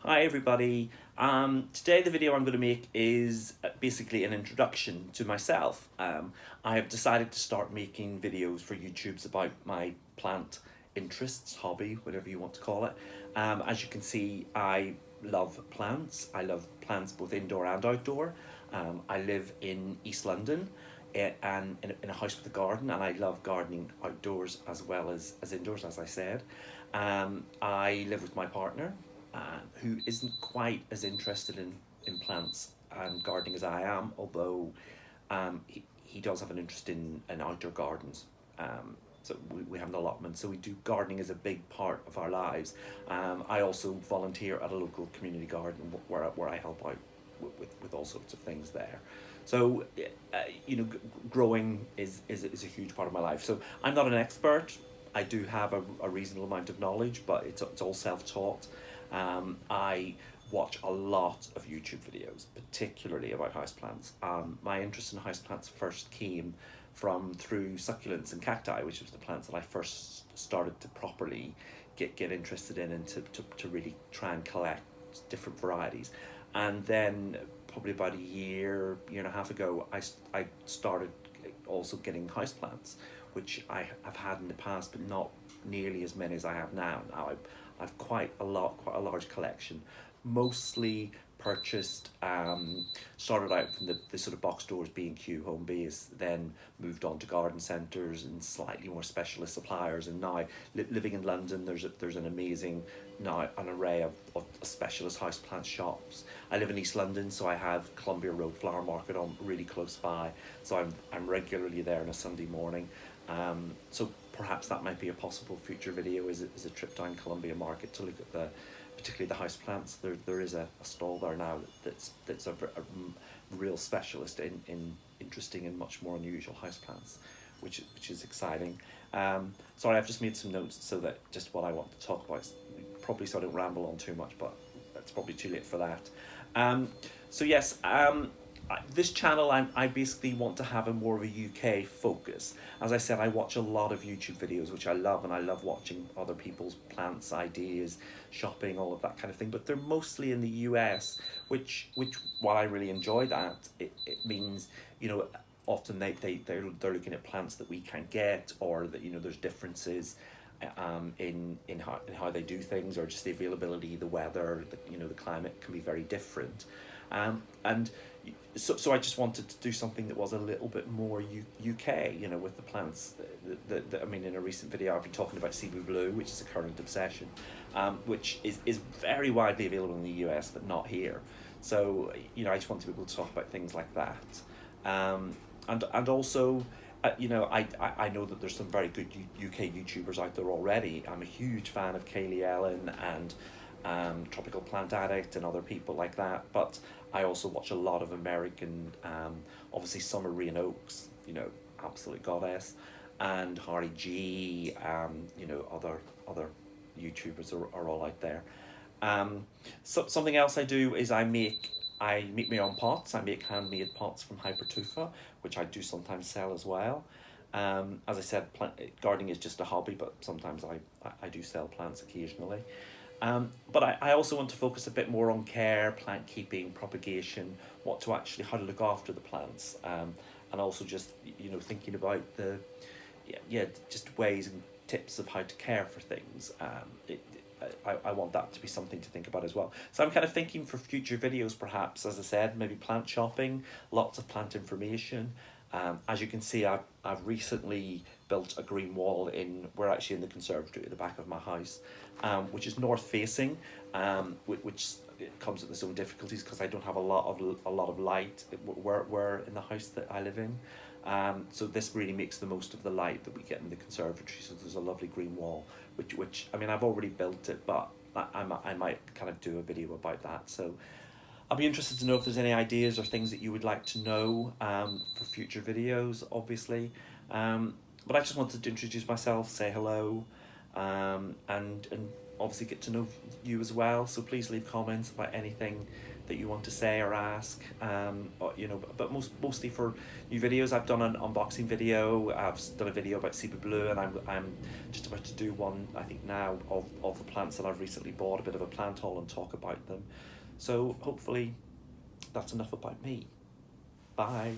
Hi everybody. Today the video I'm going to make is basically an introduction to myself. I have decided to start making videos for YouTube's about my plant interests, hobby, whatever you want to call it. As you can see, I love plants. I love plants both indoor and outdoor. I live in East London and in a house with a garden, and I love gardening outdoors as well as indoors, as I said. I live with my partner, who isn't quite as interested in plants and gardening as I am, although he does have an interest in outdoor gardens. So we have an allotment, so we do gardening as a big part of our lives. I also volunteer at a local community garden where I help out with all sorts of things there. So, growing is a huge part of my life. So I'm not an expert. I do have a reasonable amount of knowledge, but it's all self-taught. I watch a lot of YouTube videos, particularly about houseplants. My interest in houseplants first came through succulents and cacti, which was the plants that I first started to properly get interested in, and to really try and collect different varieties. And then probably about a year and a half ago, I started also getting houseplants, which I have had in the past, but not nearly as many as I have now. Now I've quite a large collection, mostly purchased, started out from the sort of box stores, B&Q, Home Base, then moved on to garden centres and slightly more specialist suppliers, and now living in London, there's an amazing, now an array of specialist houseplant shops. I live in East London, so I have Columbia Road Flower Market on really close by, so I'm regularly there on a Sunday morning. So perhaps that might be a possible future video, is a trip down Columbia Market to look at particularly the houseplants. There is a stall there now that's a real specialist in interesting and much more unusual houseplants, which is exciting. Sorry, I've just made some notes so that just what I want to talk about, probably so I don't ramble on too much, but it's probably too late for that. So yes, this channel, I basically want to have a more of a UK focus. As I said, I watch a lot of YouTube videos, which I love, and I love watching other people's plants, ideas, shopping, all of that kind of thing, but they're mostly in the US, which while I really enjoy that, it means, often they're looking at plants that we can't get, or that, there's differences in how they do things, or just the availability, the weather, the climate can be very different. And so I just wanted to do something that was a little bit more UK, with the plants. I mean, in a recent video, I've been talking about Cebu Blue, which is a current obsession, which is very widely available in the US, but not here. So, I just want to be able to talk about things like that. And also, I know that there's some very good UK YouTubers out there already. I'm a huge fan of Kaylee Ellen and Tropical Plant Addict and other people like that, but I also watch a lot of American, obviously Summer Rain Oaks, absolute goddess, and Harry G, other YouTubers are all out there. So something else I do is I make my own pots. I make handmade pots from Hypertufa, which I do sometimes sell as well. As I said, gardening is just a hobby, but sometimes I do sell plants occasionally. But I also want to focus a bit more on care, plant keeping, propagation, how to look after the plants, and also just, thinking about just ways and tips of how to care for things. I want that to be something to think about as well. So I'm kind of thinking for future videos, perhaps, as I said, maybe plant shopping, lots of plant information. As you can see, I've recently built a green wall we're actually in the conservatory at the back of my house, which is north facing, which comes with its own difficulties because I don't have a lot of light where in the house that I live in. So this really makes the most of the light that we get in the conservatory. So there's a lovely green wall, which I mean, I've already built it, but I might kind of do a video about that. So I'll be interested to know if there's any ideas or things that you would like to know for future videos, obviously. But I just wanted to introduce myself, say hello, and obviously get to know you as well. So please leave comments about anything that you want to say or ask, or, you know, but mostly for new videos. I've done an unboxing video, I've done a video about Cebu Blue, and I'm just about to do one, I think now, of the plants that I've recently bought, a bit of a plant haul and talk about them. So hopefully that's enough about me. Bye.